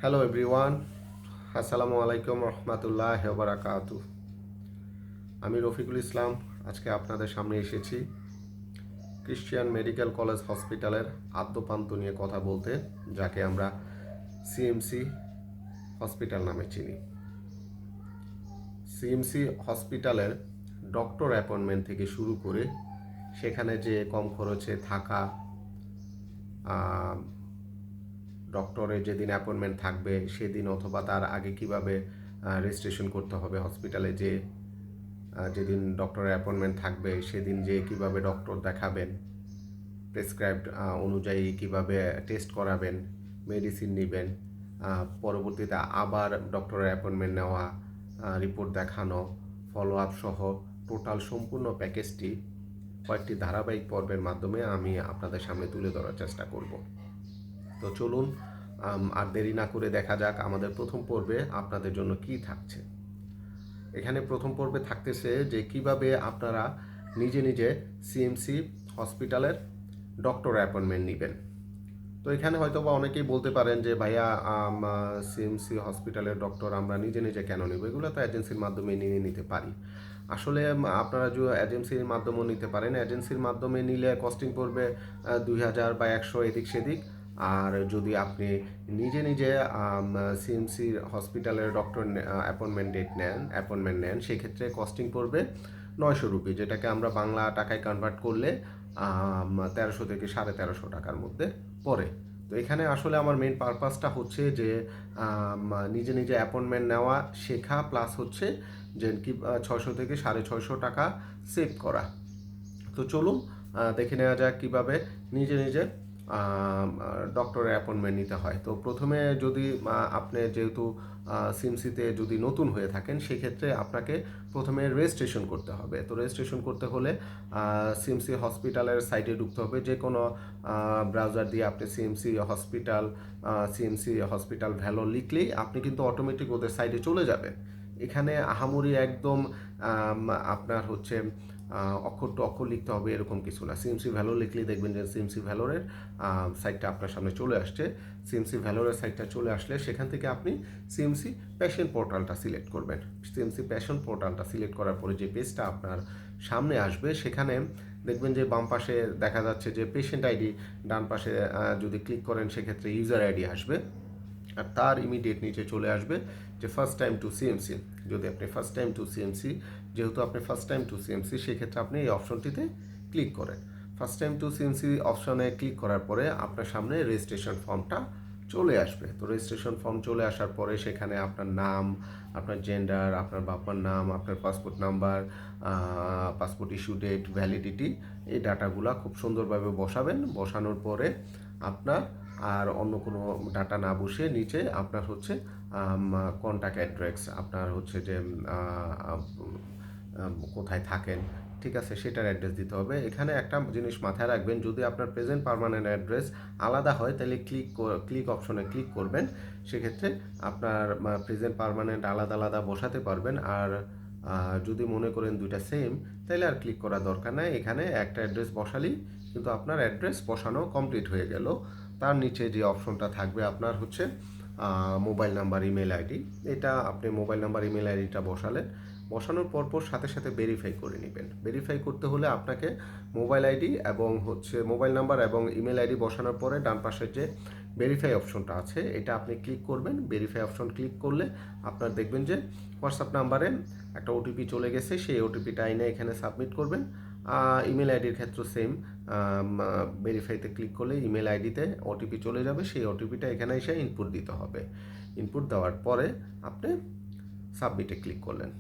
Hello everyone, আসসালামু আলাইকুম রহমতুল্লাহ বারাকাতু। আমি রফিকুল ইসলাম। আজকে আপনাদের সামনে এসেছি ক্রিশ্চিয়ান মেডিকেল কলেজ হসপিটালের আদ্যপান্ত নিয়ে কথা বলতে, যাকে আমরা সিএমসি হসপিটাল নামে চিনি। সিএমসি হসপিটালের ডক্টর অ্যাপয়েন্টমেন্ট থেকে শুরু করে সেখানে যে কম খরচে থাকা, ডক্টরের যেদিন অ্যাপয়েন্টমেন্ট থাকবে সেদিন অথবা তার আগে কিভাবে রেজিস্ট্রেশন করতে হবে হসপিটালে, যেদিন ডক্টরের অ্যাপয়েন্টমেন্ট থাকবে সেদিন যে কিভাবে ডক্টর দেখাবেন, প্রেসক্রাইবড অনুযায়ী কিভাবে টেস্ট করাবেন, মেডিসিন নেবেন, পরবর্তীতে আবার ডক্টরের অ্যাপয়েন্টমেন্ট নেওয়া, রিপোর্ট দেখানো, ফলো আপ সহ টোটাল সম্পূর্ণ প্যাকেজটি কয়েকটি ধারাবাহিক পর্বের মাধ্যমে আমি আপনাদের সামনে তুলে ধরার চেষ্টা করব। তো চলুন আর দেরি না করে দেখা যাক আমাদের প্রথম পর্বে আপনাদের জন্য কি থাকছে। এখানে প্রথম পর্বে থাকতেছে যে কিভাবে আপনারা নিজে নিজে সিএমসি হসপিটালের ডক্টর অ্যাপয়েন্টমেন্ট নেবেন। তো এখানে হয়তো বা অনেকেই বলতে পারেন যে ভাইয়া, সিএমসি হসপিটালের ডক্টর আমরা নিজে নিজে কেন নেব? এগুলো তো এজেন্সির মাধ্যমে নিয়ে নিতে পারি। আসলে আপনারা যে এজেন্সির মাধ্যমেও নিতে পারেন, এজেন্সির মাধ্যমে নিলে কস্টিং পড়বে 2000 বা 100 এদিক সেদিক। আর যদি আপনি নিজে নিজে সিএমসি হসপিটালের ডক্টর অ্যাপয়েন্টমেন্ট নেন, সেক্ষেত্রে কস্টিং পড়বে 900 রুপি, যেটাকে আমরা বাংলা টাকায় কনভার্ট করলে 1300 থেকে 1350 টাকার মধ্যে পড়ে। তো এখানে আসলে আমার মেন পারপাসটা হচ্ছে যে নিজে নিজে অ্যাপয়েন্টমেন্ট নেওয়া শেখা, প্লাস হচ্ছে যে কি 600 থেকে 650 টাকা সেভ করা। তো চলুন দেখে নেওয়া যাক কীভাবে নিজে নিজে ডক্টরের অ্যাপয়েন্টমেন্ট নিতে হয়। তো প্রথমে যদি আপনি যেহেতু সিএমসিতে যদি নতুন হয়ে থাকেন, সেক্ষেত্রে আপনাকে প্রথমে রেজিস্ট্রেশন করতে হবে। তো রেজিস্ট্রেশন করতে হলে সিএমসি হসপিটালের সাইটে ঢুকতে হবে। যে কোনো ব্রাউজার দিয়ে আপনি সিএমসি হসপিটাল ভ্যালো লিখলেই আপনি কিন্তু অটোমেটিক ওদের সাইটে চলে যাবেন। এখানে আহামরি একদম আপনার হচ্ছে অক্ষর টু অক্ষর লিখতে হবে এরকম কিছু না। সিএমসি ভ্যালো লিখলেই দেখবেন যে সিএমসি ভ্যালোরের সাইটটা আপনার সামনে চলে আসছে। সিএমসি ভ্যালোরের সাইটটা চলে আসলে সেখান থেকে আপনি সিএমসি প্যাশেন্ট পোর্টালটা সিলেক্ট করবেন। সিএমসি প্যাশেন্ট পোর্টালটা সিলেক্ট করার পরে যে পেজটা আপনার সামনে আসবে, সেখানে দেখবেন যে বাম পাশে দেখা যাচ্ছে যে পেশেন্ট আইডি, ডান পাশে যদি ক্লিক করেন সেক্ষেত্রে ইউজার আইডি আসবে। আর তার ইমিডিয়েট নিচে চলে আসবে যে ফার্স্ট টাইম টু সিএমসি। যদি আপনি ফার্স্ট টাইম টু সিএমসি, যেহেতু আপনি ফার্স্ট টাইম টু সিএমসি, সেক্ষেত্রে আপনি এই অপশনটিতে ক্লিক করেন। ফার্স্ট টাইম টু সিএমসি অপশনে ক্লিক করার পরে আপনার সামনে রেজিস্ট্রেশন ফর্মটা চলে আসবে। তো রেজিস্ট্রেশন ফর্ম চলে আসার পরে সেখানে আপনার নাম, আপনার জেন্ডার, আপনার বাবার নাম, আপনার passport number, passport issue date, validity, এই ডাটাগুলো খুব সুন্দরভাবে বসাবেন। বসানোর পরে আপনার আর অন্য কোনো ডাটা না বসিয়ে নিচে আপনার হচ্ছে কন্ট্যাক্ট অ্যাড্রেস, আপনার হচ্ছে যে কোথায় থাকেন, ঠিক আছে, সেটার অ্যাড্রেস দিতে হবে। এখানে একটা জিনিস মাথায় রাখবেন, যদি আপনার প্রেজেন্ট পার্মানেন্ট অ্যাড্রেস আলাদা হয় তাহলে ক্লিক অপশনে ক্লিক করবেন। সেক্ষেত্রে আপনার প্রেজেন্ট পার্মানেন্ট আলাদা আলাদা বসাতে পারবেন। আর যদি মনে করেন দুইটা সেম, তাহলে আর ক্লিক করার দরকার নাই। এখানে একটা অ্যাড্রেস বসালেই কিন্তু আপনার অ্যাড্রেস বসানো কমপ্লিট হয়ে গেল। তার নিচে যে অপশনটা থাকবে আপনার হচ্ছে মোবাইল নাম্বার, ইমেল আইডি। এটা আপনি মোবাইল নাম্বার, ইমেল আইডিটা বসানোর পরপর সাথে সাথে ভেরিফাই করে নেবেন। ভেরিফাই করতে হলে আপনাকে মোবাইল আইডি এবং হচ্ছে মোবাইল নাম্বার এবং ইমেল আইডি বসানোর পরে ডান পাশের যে ভেরিফাই অপশনটা আছে, এটা আপনি ক্লিক করবেন। ভেরিফাই অপশন ক্লিক করলে আপনার দেখবেন যে হোয়াটসঅ্যাপ নাম্বারে একটা ওটিপি চলে গেছে, সেই ওটিপিটা এনে এখানে সাবমিট করবেন। ইমেল আইডির ক্ষেত্রে সেম, ভেরিফাইতে ক্লিক করলে ইমেল আইডিতে ওটিপি চলে যাবে, সেই ওটিপিটা এখানে এসে ইনপুট দিতে হবে। ইনপুট দেওয়ার পরে আপনি সাবমিটে ক্লিক করলেন।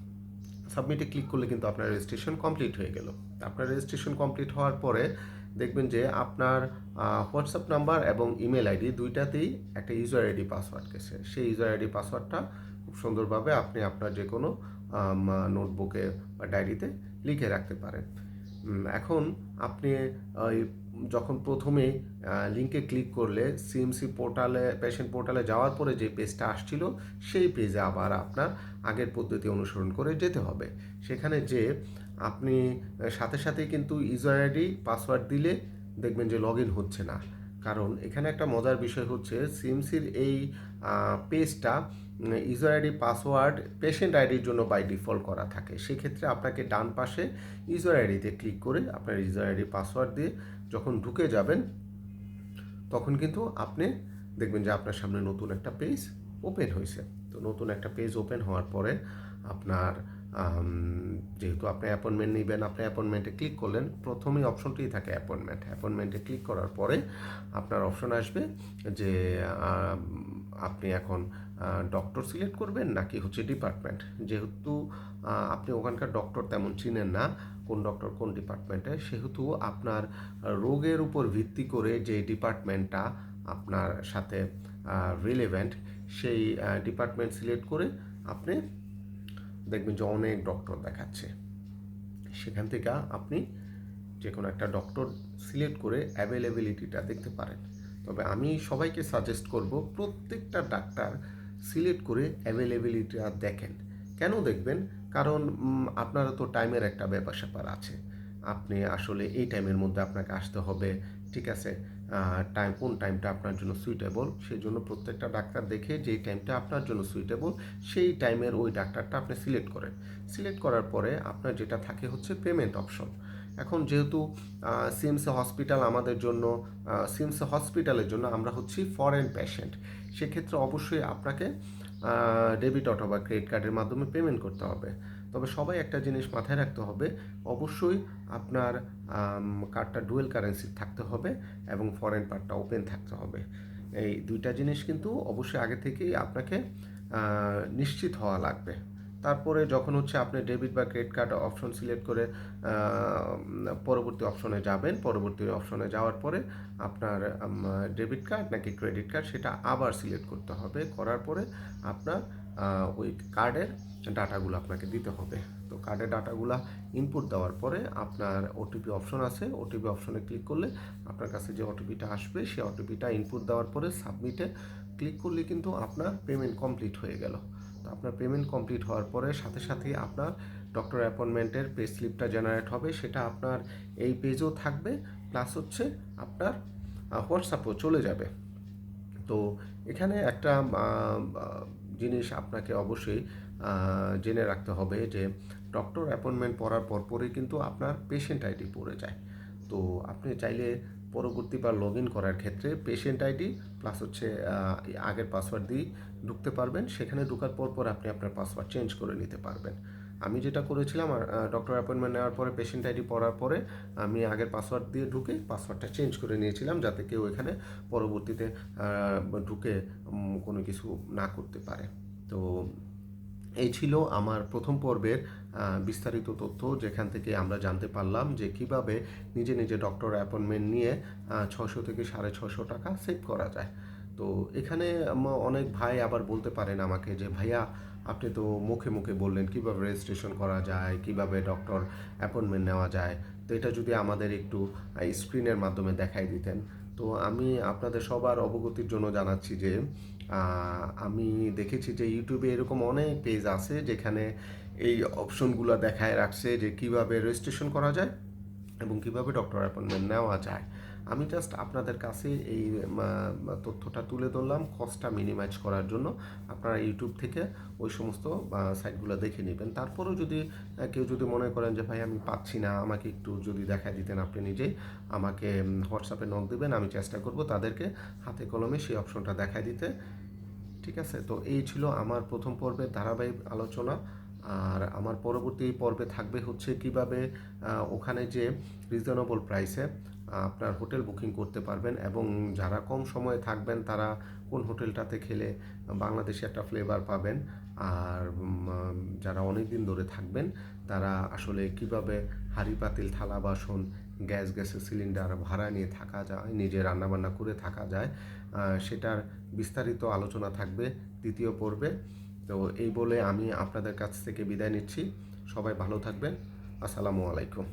সাবমিটে ক্লিক করলে কিন্তু আপনার রেজিস্ট্রেশন কমপ্লিট হয়ে গেল। আপনার রেজিস্ট্রেশন কমপ্লিট হওয়ার পরে দেখবেন যে আপনার হোয়াটসঅ্যাপ নাম্বার এবং ইমেল আইডি দুইটাতেই একটা ইউজার আইডি পাসওয়ার্ড গেছে। সেই ইউজার আইডি পাসওয়ার্ডটা খুব সুন্দরভাবে আপনি আপনার যে কোনো নোটবুকে বা ডায়েরিতে লিখে রাখতে পারেন। এখন আপনি ওই যখন প্রথমে লিঙ্কে ক্লিক করলে সিএমসি পোর্টালে, পেশেন্ট পোর্টালে যাওয়ার পরে যে পেজটা আসছিল, সেই পেজে আবার আপনার আগের পদ্ধতি অনুসরণ করে যেতে হবে। সেখানে যে আপনি সাথে সাথেই কিন্তু ইউজার আইডি পাসওয়ার্ড দিলে দেখবেন যে লগ ইন হচ্ছে না। কারণ এখানে একটা মজার বিষয় হচ্ছে সিএমসির এই পেজটা ইউজার আইডি পাসওয়ার্ড পেশেন্ট আইডির জন্য বাই ডিফল্ট করা থাকে। সেক্ষেত্রে আপনাকে ডান পাশে ইউজার আইডিতে ক্লিক করে আপনার ইউজার আইডি পাসওয়ার্ড দিয়ে যখন ঢুকে যাবেন তখন কিন্তু আপনি দেখবেন যে আপনার সামনে নতুন একটা পেজ ওপেন হয়েছে। তো নতুন একটা পেজ ওপেন হওয়ার পরে আপনার যেহেতু আপনি অ্যাপয়েন্টমেন্ট নেবেন, আপনি অ্যাপয়েন্টমেন্টে ক্লিক করলেন, প্রথমেই অপশনটিই থাকে অ্যাপয়েন্টমেন্টে ক্লিক করার পরে আপনার অপশন আসবে যে আপনি এখন ডক্টর সিলেক্ট করবেন নাকি হচ্ছে ডিপার্টমেন্ট। যেহেতু আপনি ওখানকার ডক্টর তেমন চিনেন না কোন ডক্টর কোন ডিপার্টমেন্টে, সেহেতু আপনার রোগের উপর ভিত্তি করে যে ডিপার্টমেন্টটা আপনার সাথে রিলেভেন্ট সেই ডিপার্টমেন্ট সিলেক্ট করে আপনি দেখবেন যে অনেক ডক্টর দেখাচ্ছে। সেখান থেকে আপনি যে কোনো একটা ডক্টর সিলেক্ট করে অ্যাভেলেবিলিটিটা দেখতে পারেন। তবে আমি সবাইকে সাজেস্ট করব প্রত্যেকটা ডাক্তার সিলেক্ট করে অ্যাভেলেবিলিটিটা দেখেন। কেন দেখবেন? কারণ আপনারও তো টাইমের একটা ব্যাপার স্যাপার আছে। আপনি আসলে এই টাইমের মধ্যে আপনাকে আসতে হবে, ঠিক আছে? কোন টাইমটা আপনার জন্য সুইটেবল, সেই জন্য প্রত্যেকটা ডাক্তার দেখে যেই টাইমটা আপনার জন্য সুইটেবল সেই টাইমের ওই ডাক্তারটা আপনি সিলেক্ট করেন। সিলেক্ট করার পরে আপনার যেটা থাকে হচ্ছে পেমেন্ট অপশন। এখন যেহেতু সিএমসি হসপিটাল আমাদের জন্য সিএমসি হসপিটালের জন্য আমরা হচ্ছি ফরেন পেশেন্ট, সেক্ষেত্রে অবশ্যই আপনাকে ডেবিট অথবা ক্রেডিট কার্ডের মাধ্যমে পেমেন্ট করতে হবে। তবে সবাই একটা জিনিস মাথায় রাখতে হবে, অবশ্যই আপনার কার্ডটা ডুয়েল কারেন্সি থাকতে হবে এবং ফরেন পার্টটা ওপেন থাকতে হবে। এই দুইটা জিনিস কিন্তু অবশ্যই আগে থেকেই আপনাকে নিশ্চিত হওয়া লাগবে। তারপরে যখন হচ্ছে আপনি ডেবিট বা ক্রেডিট কার্ড অপশন সিলেক্ট করে পরবর্তী অপশনে যাবেন, পরবর্তী অপশনে যাওয়ার পরে আপনার ডেবিট কার্ড নাকি ক্রেডিট কার্ড সেটা আবার সিলেক্ট করতে হবে। করার পরে আপনার ওই কার্ডের ডাটাগুলো আপনাকে দিতে হবে। তো কার্ডের ডাটাগুলো ইনপুট দেওয়ার পরে আপনার ওটিপি অপশন আছে, ওটিপি অপশনে ক্লিক করলে আপনার কাছে যে ওটিপিটা আসবে সেই ওটিপিটা ইনপুট দেওয়ার পরে সাবমিটে ক্লিক করলে কিন্তু আপনার পেমেন্ট কমপ্লিট হয়ে গেল। তো আপনার পেমেন্ট কমপ্লিট হওয়ার পরে সাথে সাথেই আপনার ডক্টর অ্যাপয়েন্টমেন্টের পে স্লিপটা জেনারেট হবে, সেটা আপনার এই পেজেও থাকবে, প্লাস হচ্ছে আপনার হোয়াটসঅ্যাপেও চলে যাবে। তো এখানে একটা জিনিস আপনাকে অবশ্যই জেনে রাখতে হবে যে ডক্টর অ্যাপয়েন্টমেন্ট পড়ার পরপরই কিন্তু আপনার পেশেন্ট আইডি পড়ে যায়। তো আপনি চাইলে পরবর্তীবার লগ ইন করার ক্ষেত্রে পেশেন্ট আইডি প্লাস হচ্ছে আগের পাসওয়ার্ড দিয়ে ঢুকতে পারবেন। সেখানে ঢোকার পর আপনি আপনার পাসওয়ার্ড চেঞ্জ করে নিতে পারবেন। আমি যেটা করেছিলাম ডক্টর অ্যাপয়েন্টমেন্ট নেওয়ার পরে পেশেন্ট আইডি পড়ার পরে আমি আগের পাসওয়ার্ড দিয়ে ঢুকে পাসওয়ার্ডটা চেঞ্জ করে নিয়েছিলাম, যাতে কেউ এখানে পরবর্তীতে ঢুকে কোনো কিছু না করতে পারে। তো এই ছিল আমার প্রথম পর্বের বিস্তারিত তথ্য, যেখান থেকে আমরা জানতে পারলাম যে কিভাবে নিজে নিজে ডক্টর অ্যাপয়েন্টমেন্ট নিয়ে 600 থেকে 650 টাকা সেভ করা যায়। তো এখানে অনেক ভাই আবার বলতে পারেন আমাকে যে ভাইয়া আপনি তো মুখে মুখে বললেন কিভাবে রেজিস্ট্রেশন করা যায়, কিভাবে ডক্টর অ্যাপয়েন্টমেন্ট নেওয়া যায়, তো এটা যদি আমাদের একটু স্ক্রিনের মাধ্যমে দেখাই দিতেন। তো আমি আপনাদের সবার অবগতির জন্য জানাচ্ছি যে আমি দেখেছি যে ইউটিউবে এরকম অনেক পেজ আছে যেখানে এই অপশনগুলো দেখায় রাখছে যে কিভাবে রেজিস্ট্রেশন করা যায় এবং কিভাবে ডক্টর অ্যাপয়েন্টমেন্ট নেওয়া যায়। আমি জাস্ট আপনাদের কাছে এই তথ্যটা তুলে ধরলাম কস্টটা মিনিমাইজ করার জন্য। আপনারা ইউটিউব থেকে ওই সমস্ত সাইটগুলো দেখে নেবেন। তারপরেও যদি কেউ যদি মনে করেন যে ভাই আমি পাচ্ছি না, আমাকে একটু যদি দেখায় দিতেন আপনি নিজেই, আমাকে হোয়াটসঅ্যাপে নক দেবেন, আমি চেষ্টা করব তাদেরকে হাতে কলমে সেই অপশনটা দেখায় দিতে। ঠিক আছে? তো এই ছিল আমার প্রথম পর্বের ধারাবাহিক আলোচনা। আর আমার পরবর্তী পর্বে থাকবে হচ্ছে কিভাবে ওখানে যে রিজনেবল প্রাইসে আপনার হোটেল বুকিং করতে পারবেন এবং যারা কম সময়ে থাকবেন তারা কোন হোটেলটাতে খেলে বাংলাদেশে একটা ফ্লেভার পাবেন, আর যারা অনেক দিন ধরে থাকবেন তারা আসলে কিভাবে হাঁড়ি পাতিল থালা বাসন গ্যাসের সিলিন্ডার ভাড়া নিয়ে থাকা যায়, নিজে রান্নাবান্না করে থাকা যায়, সেটার বিস্তারিত আলোচনা থাকবে দ্বিতীয় পর্বে। তো এই বলে আমি আপনাদের কাছ থেকে বিদায় নিচ্ছি। সবাই ভালো থাকবেন। আসসালামু আলাইকুম।